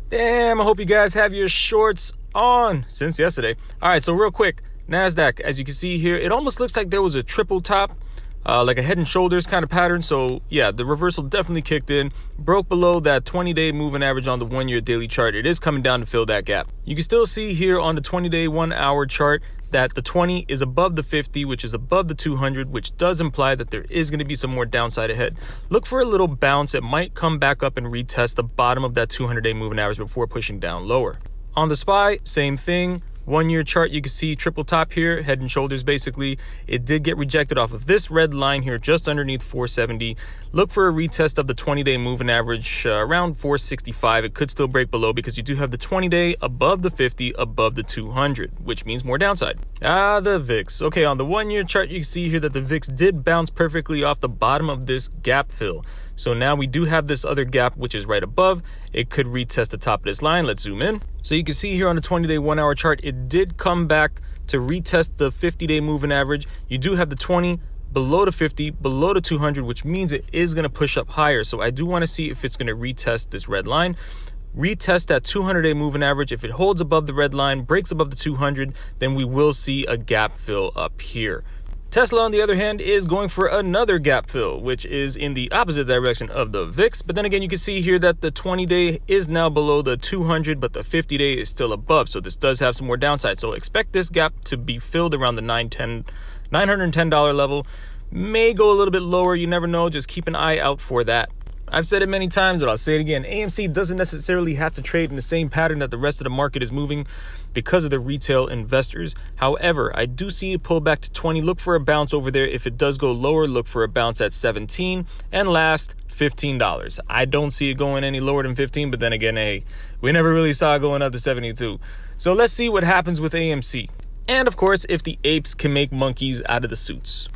Damn, I hope you guys have your shorts on since yesterday. All right, so real quick, NASDAQ, as you can see here, it almost looks like there was a triple top, like a head and shoulders kind of pattern. So yeah, the reversal definitely kicked in, broke below that 20-day moving average on the 1-year daily chart. It is coming down to fill that gap. You can still see here on the 20-day 1-hour chart that the 20 is above the 50, which is above the 200, which does imply that there is going to be some more downside ahead. Look for a little bounce. It might come back up and retest the bottom of that 200-day moving average before pushing down lower. On the SPY, same thing. 1-year chart, you can see triple top here, head and shoulders basically. It did get rejected off of this red line here just underneath 470. Look for a retest of the 20-day moving average around 465. It could still break below because you do have the 20-day above the 50, above the 200, which means more downside. The VIX. Okay, on the 1-year chart, you can see here that the VIX did bounce perfectly off the bottom of this gap fill. So now we do have this other gap, which is right above. It could retest the top of this line. Let's zoom in. So you can see here on the 20-day 1-hour chart, it did come back to retest the 50-day moving average. You do have the 20 below the 50, below the 200, which means it is going to push up higher. So I do want to see if it's going to retest this red line. Retest that 200-day moving average. If it holds above the red line, breaks above the 200, then we will see a gap fill up here. Tesla, on the other hand, is going for another gap fill, which is in the opposite direction of the VIX. But then again, you can see here that the 20-day is now below the 200, but the 50-day is still above. So this does have some more downside. So expect this gap to be filled around the $910 level. May go a little bit lower. You never know. Just keep an eye out for that. I've said it many times, but I'll say it again. AMC doesn't necessarily have to trade in the same pattern that the rest of the market is moving because of the retail investors. However, I do see it pull back to 20. Look for a bounce over there. If it does go lower, look for a bounce at 17. And last, $15. I don't see it going any lower than 15, but then again, hey, we never really saw it going up to 72. So let's see what happens with AMC. And of course, if the apes can make monkeys out of the suits.